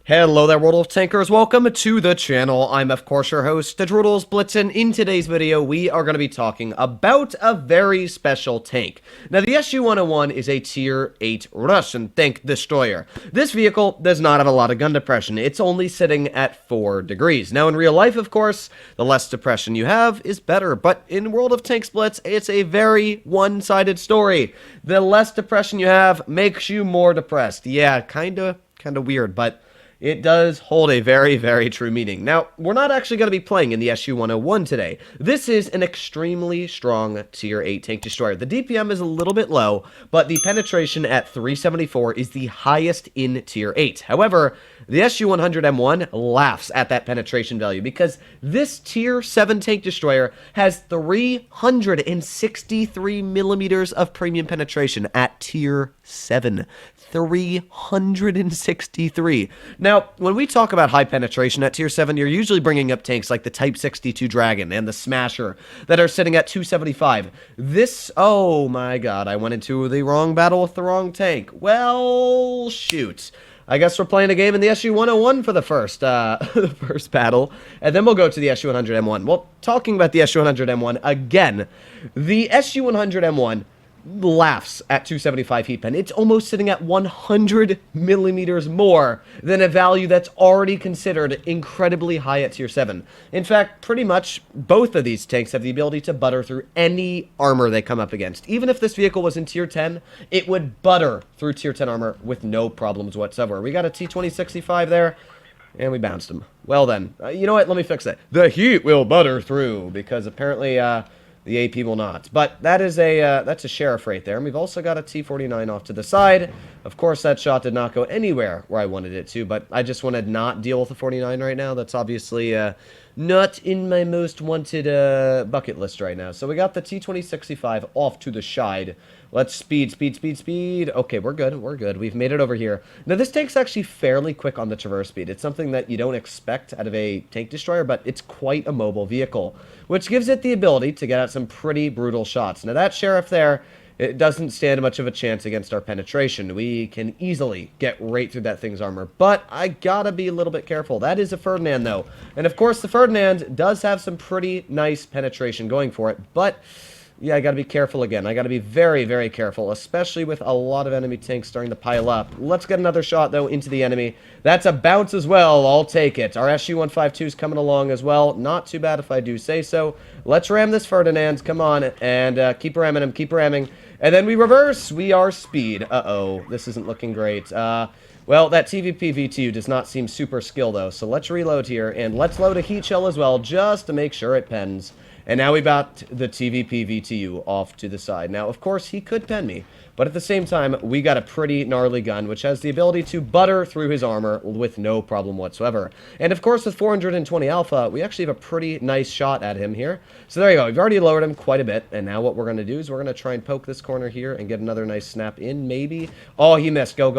Hello there, World of Tankers. Welcome to the channel. I'm, of course, your host, World Blitz, and in today's video, we are going to be talking about a very special tank. Now, the SU-101 is a Tier 8 Russian tank destroyer. This vehicle does not have a lot of gun depression. It's only sitting at 4 degrees. Now, in real life, of course, the less depression you have is better, but in World of Tanks Blitz, it's a very one-sided story. The less depression you have makes you more depressed. Yeah, kind of weird, but it does hold a very, very true meaning. Now, we're not actually going to be playing in the SU-101 today. This is an extremely strong Tier 8 tank destroyer. The DPM is a little bit low, but the penetration at 374 is the highest in Tier 8. However, the SU-100M1 laughs at that penetration value because this Tier 7 tank destroyer has 363 millimeters of premium penetration at Tier 7. 363. Now, when we talk about high penetration at Tier 7, you're usually bringing up tanks like the Type 62 Dragon and the Smasher that are sitting at 275. This, oh my god, I went into the wrong battle with the wrong tank. Well, shoot. I guess we're playing a game in the SU-101 for the first battle, and then we'll go to the SU-100M1. Well, talking about the SU-100M1, again, the SU-100M1 laughs at 275 heat pen. It's almost sitting at 100 millimeters more than a value that's already considered incredibly high at Tier 7. In fact, pretty much both of these tanks have the ability to butter through any armor they come up against. Even if this vehicle was in Tier 10, it would butter through Tier 10 armor with no problems whatsoever. We got a T-2065 there, and we bounced him. Well then, you know what? Let me fix that. The heat will butter through, because apparently, the AP will not. But that is that's a Sheriff right there. And we've also got a T-49 off to the side. Of course, that shot did not go anywhere where I wanted it to, but I just want to not deal with the 49 right now. That's obviously not in my most wanted bucket list right now. So we got the T-2065 off to the side. Let's speed. Okay, we're good. We've made it over here. Now, this tank's actually fairly quick on the traverse speed. It's something that you don't expect out of a tank destroyer, but it's quite a mobile vehicle, which gives it the ability to get out some pretty brutal shots. Now, that Sheriff there, it doesn't stand much of a chance against our penetration. We can easily get right through that thing's armor, but I gotta be a little bit careful. That is a Ferdinand, though. And, of course, the Ferdinand does have some pretty nice penetration going for it, but yeah, I gotta be careful again. I gotta be very, very careful, especially with a lot of enemy tanks starting to pile up. Let's get another shot, though, into the enemy. That's a bounce as well. I'll take it. Our SU-152 is coming along as well. Not too bad if I do say so. Let's ram this Ferdinand. Come on, and keep ramming him, keep ramming. And then we reverse. We are speed. Uh-oh, this isn't looking great. Well, that TVP VTU does not seem super skill, though, so let's reload here, and let's load a heat shell as well, just to make sure it pens. And now we got the TVP VTU off to the side. Now, of course, he could pen me, but at the same time, we got a pretty gnarly gun, which has the ability to butter through his armor with no problem whatsoever. And of course, with 420 alpha, we actually have a pretty nice shot at him here. So there you go. We've already lowered him quite a bit, and now what we're going to do is we're going to try and poke this corner here and get another nice snap in, maybe. Oh, he missed. Go.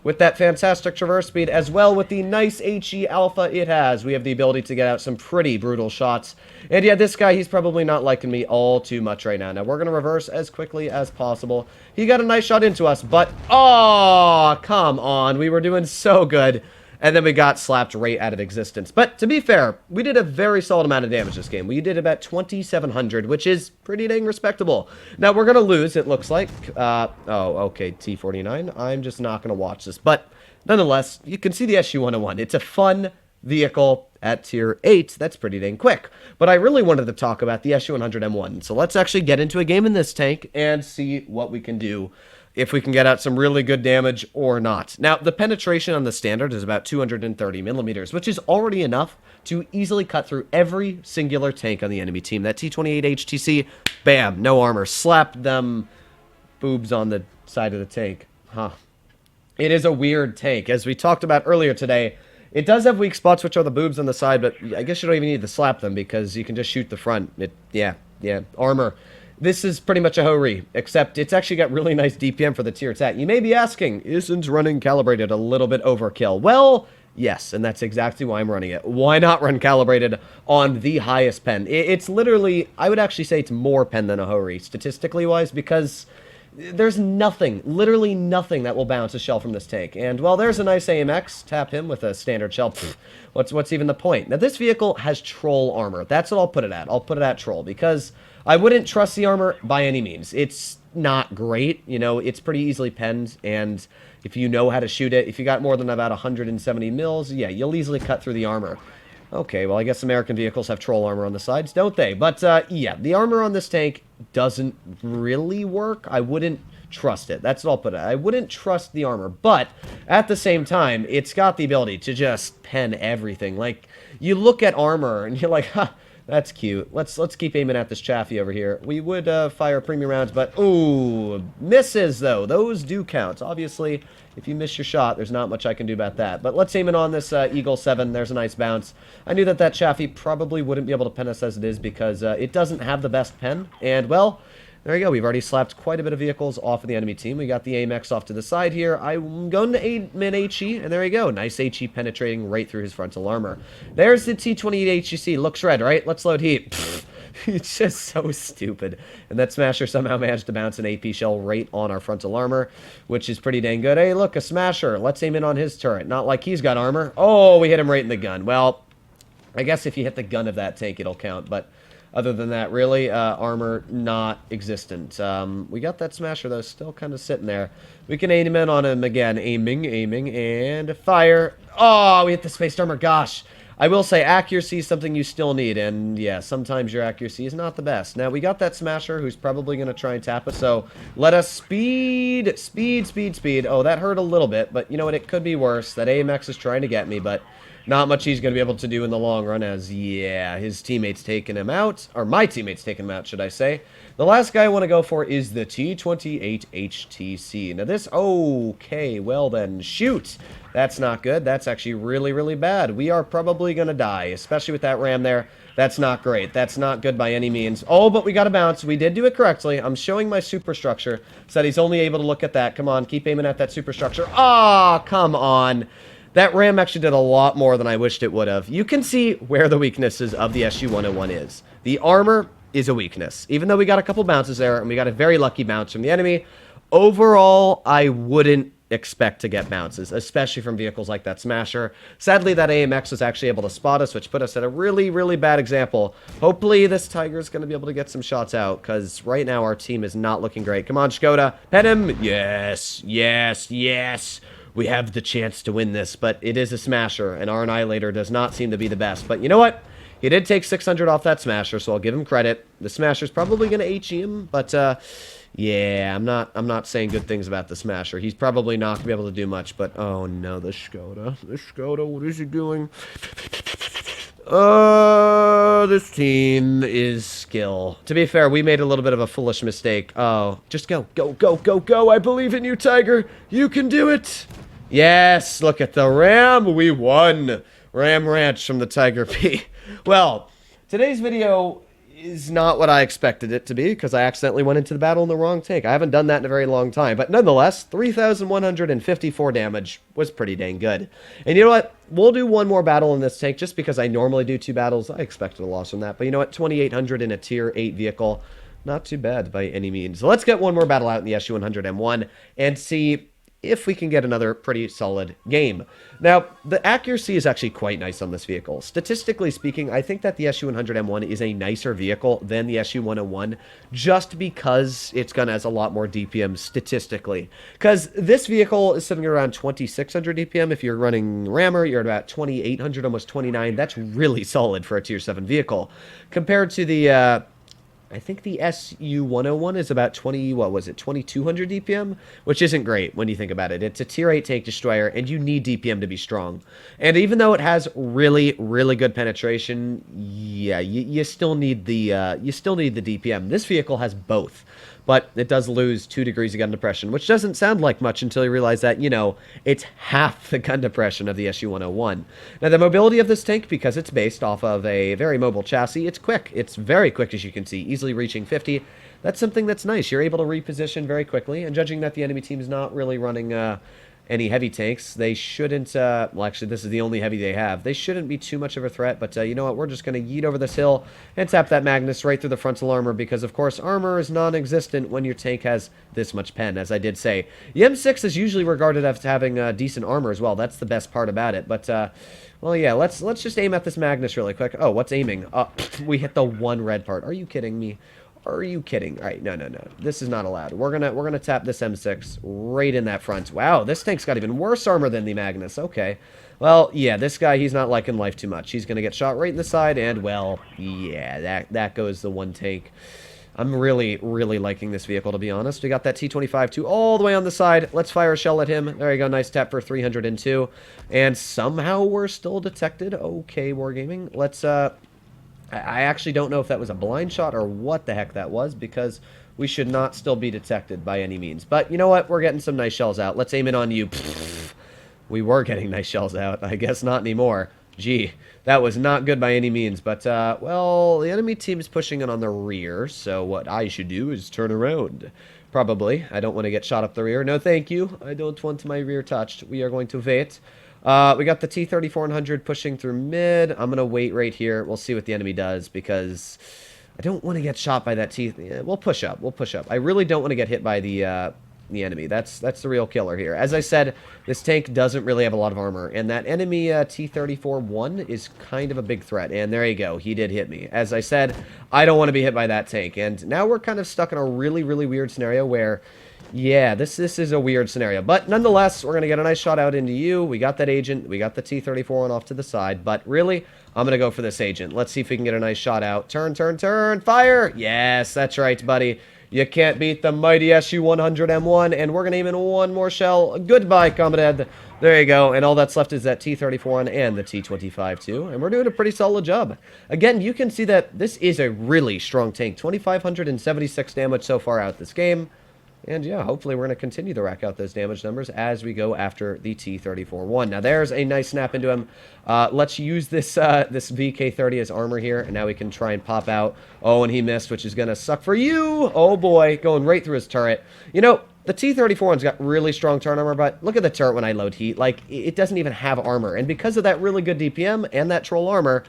With that fantastic traverse speed, as well with the nice HE alpha it has, we have the ability to get out some pretty brutal shots. And yeah, this guy, he's probably not liking me all too much right now. Now, we're going to reverse as quickly as possible. He got a nice shot into us, but oh, come on. We were doing so good. And then we got slapped right out of existence. But to be fair, we did a very solid amount of damage this game. We did about 2,700, which is pretty dang respectable. Now, we're going to lose, it looks like. Oh, okay, T-49. I'm just not going to watch this. But nonetheless, you can see the SU-101. It's a fun vehicle at Tier 8. That's pretty dang quick. But I really wanted to talk about the SU-100M1. So let's actually get into a game in this tank and see what we can do, if we can get out some really good damage or not. Now, the penetration on the standard is about 230 millimeters, which is already enough to easily cut through every singular tank on the enemy team. That T-28 HTC, bam, no armor. Slap them boobs on the side of the tank. Huh. It is a weird tank. As we talked about earlier today, it does have weak spots, which are the boobs on the side, but I guess you don't even need to slap them because you can just shoot the front. Yeah, armor. This is pretty much a Ho-Re, except it's actually got really nice DPM for the tier it's at. You may be asking, isn't running calibrated a little bit overkill? Well, yes, and that's exactly why I'm running it. Why not run calibrated on the highest pen? It's literally, I would actually say it's more pen than a Ho-Re, statistically wise, because There's nothing, literally nothing that will bounce a shell from this tank. And, well, there's a nice AMX. Tap him with a standard shell. Pfft, what's even the point? Now, this vehicle has troll armor. That's what I'll put it at. I'll put it at troll, because I wouldn't trust the armor by any means. It's not great. You know, it's pretty easily penned, and if you know how to shoot it, if you got more than about 170 mils, yeah, you'll easily cut through the armor. Okay, well, I guess American vehicles have troll armor on the sides, don't they? But, yeah, the armor on this tank doesn't really work. I wouldn't trust it. That's what I'll put it. I wouldn't trust the armor, but at the same time, it's got the ability to just pen everything. Like, you look at armor, and you're like, huh, that's cute. Let's keep aiming at this Chaffee over here. We would fire premium rounds, but, ooh, misses, though. Those do count. Obviously, if you miss your shot, there's not much I can do about that. But let's aim it on this Eagle 7. There's a nice bounce. I knew that Chaffee probably wouldn't be able to pen us as it is because it doesn't have the best pen. And, well, there you go. We've already slapped quite a bit of vehicles off of the enemy team. We got the AMX off to the side here. I'm going to aim HE, and there you go. Nice HE penetrating right through his frontal armor. There's the T-28 HEC. Looks red, right? Let's load heat. Pfft. It's just so stupid. And that Smasher somehow managed to bounce an AP shell right on our frontal armor, which is pretty dang good. Hey, look, a Smasher. Let's aim in on his turret. Not like he's got armor. Oh, we hit him right in the gun. Well, I guess if you hit the gun of that tank, it'll count, but other than that, really, armor not existent. We got that Smasher, though, still kind of sitting there. We can aim in on him again. Aiming, and fire. Oh, we hit the Space Armor. Gosh. I will say accuracy is something you still need, and yeah, sometimes your accuracy is not the best. Now, we got that Smasher who's probably going to try and tap us, so let us speed. Oh, that hurt a little bit, but you know what, it could be worse. That AMX is trying to get me, but not much he's going to be able to do in the long run as, yeah, his teammate's taking him out, or my teammate's taking him out, should I say. The last guy I want to go for is the T-28 HTC. Now this, okay, well then, shoot. That's not good. That's actually really, really bad. We are probably going to die, especially with that ram there. That's not great. That's not good by any means. Oh, but we got a bounce. We did do it correctly. I'm showing my superstructure so that he's only able to look at that. Come on, keep aiming at that superstructure. Ah, come on. That ram actually did a lot more than I wished it would have. You can see where the weaknesses of the SU-101 is. The armor is a weakness. Even though we got a couple bounces there, and we got a very lucky bounce from the enemy, overall, I wouldn't expect to get bounces, especially from vehicles like that Smasher. Sadly, that AMX was actually able to spot us, which put us at a really, really bad example. Hopefully, this Tiger is going to be able to get some shots out, because right now our team is not looking great. Come on, Skoda. Pen him. Yes, yes, yes. We have the chance to win this, but it is a Smasher, and our Annihilator does not seem to be the best. But you know what? He did take 600 off that Smasher, so I'll give him credit. The Smasher's probably going to HE him, but yeah, I'm not saying good things about the Smasher. He's probably not going to be able to do much, but oh no, the Skoda. The Skoda, what is he doing? This team is skill. To be fair, we made a little bit of a foolish mistake. Oh, just go. Go, go, go, go. I believe in you, Tiger. You can do it. Yes, look at the Ram. We won. Ram Ranch from the Tiger P. Well, today's video is not what I expected it to be because I accidentally went into the battle in the wrong tank. I haven't done that in a very long time, but nonetheless, 3,154 damage was pretty dang good. And you know what? We'll do one more battle in this tank just because I normally do 2 battles. I expected a loss from that, but you know what? 2,800 in a tier 8 vehicle. Not too bad by any means. So let's get one more battle out in the SU-100M1 and see if we can get another pretty solid game. Now, the accuracy is actually quite nice on this vehicle. Statistically speaking, I think that the SU-100M1 is a nicer vehicle than the SU-101 just because it's gonna has a lot more DPM statistically. Because this vehicle is sitting around 2,600 DPM. If you're running Rammer, you're at about 2,800, almost 29. That's really solid for a tier 7 vehicle. Compared to the I think the SU-101 is about 2,200 DPM, which isn't great when you think about it. It's a tier 8 tank destroyer, and you need DPM to be strong. And even though it has really, really good penetration, yeah, you still need the DPM. This vehicle has both, but it does lose 2 degrees of gun depression, which doesn't sound like much until you realize that, you know, it's half the gun depression of the SU-101. Now, the mobility of this tank, because it's based off of a very mobile chassis, it's quick. It's very quick, as you can see, easily reaching 50. That's something that's nice. You're able to reposition very quickly, and judging that the enemy team is not really running any heavy tanks. They shouldn't, well, actually, this is the only heavy they have. They shouldn't be too much of a threat, but you know what? We're just going to yeet over this hill and tap that Magnus right through the frontal armor because, of course, armor is non-existent when your tank has this much pen, as I did say. The M6 is usually regarded as having decent armor as well. That's the best part about it, but, well, yeah, let's just aim at this Magnus really quick. Oh, what's aiming? We hit the one red part. Are you kidding me? Are you kidding? All right, no. This is not allowed. We're gonna tap this M6 right in that front. Wow, this tank's got even worse armor than the Magnus. Okay. Well, yeah, this guy, he's not liking life too much. He's gonna get shot right in the side, and, well, yeah, that goes the one tank. I'm really liking this vehicle, to be honest. We got that T-25-2 all the way on the side. Let's fire a shell at him. There you go. Nice tap for 302. And somehow we're still detected. Okay, Wargaming. Let's, I actually don't know if that was a blind shot or what the heck that was, because we should not still be detected by any means. But you know what? We're getting some nice shells out. Let's aim it on you. We were getting nice shells out. I guess not anymore. Gee, that was not good by any means. But, well, the enemy team is pushing it on the rear, so what I should do is turn around. Probably. I don't want to get shot up the rear. No, thank you. I don't want my rear touched. We are going to wait. We got the T-3400 pushing through mid. I'm going to wait right here. We'll see what the enemy does because I don't want to get shot by that T. Yeah, we'll push up. We'll push up. I really don't want to get hit by the enemy. That's the real killer here. As I said, this tank doesn't really have a lot of armor, and that enemy T-34-1 is kind of a big threat. And there you go. He did hit me. As I said, I don't want to be hit by that tank. And now we're kind of stuck in a really weird scenario where, yeah, this is a weird scenario. But nonetheless, we're going to get a nice shot out into you. We got that agent. We got the T-34 off to the side. But really, I'm going to go for this agent. Let's see if we can get a nice shot out. Turn. Fire! Yes, that's right, buddy. You can't beat the mighty SU-100M1. And we're going to aim in one more shell. Goodbye, comrade. There you go. And all that's left is that T-34 and the T-25-2. And we're doing a pretty solid job. Again, you can see that this is a really strong tank. 2,576 damage so far out this game. And yeah, hopefully we're going to continue to rack out those damage numbers as we go after the T-34-1. Now there's a nice snap into him. Let's use this this VK-30 as armor here, and now we can try and pop out. Oh, and he missed, which is going to suck for you. Oh boy, going right through his turret. You know, the T-34's got really strong turret armor, but look at the turret when I load heat. Like, it doesn't even have armor. And because of that really good DPM and that troll armor,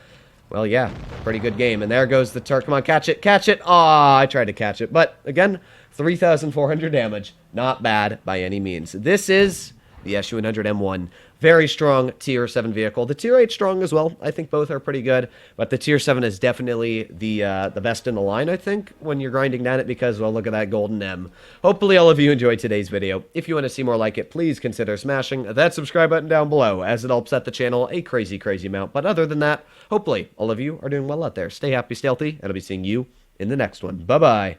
well, yeah, pretty good game. And there goes the turret. Come on, catch it, catch it. Aw, I tried to catch it. But again, 3,400 damage. Not bad by any means. This is the SU-100M1. Very strong Tier 7 vehicle. The Tier 8 strong as well. I think both are pretty good. But the Tier 7 is definitely the best in the line, I think, when you're grinding down it because, well, look at that golden M. Hopefully all of you enjoyed today's video. If you want to see more like it, please consider smashing that subscribe button down below, as it helps set the channel a crazy amount. But other than that, hopefully all of you are doing well out there. Stay happy, stay healthy, and I'll be seeing you in the next one. Bye-bye.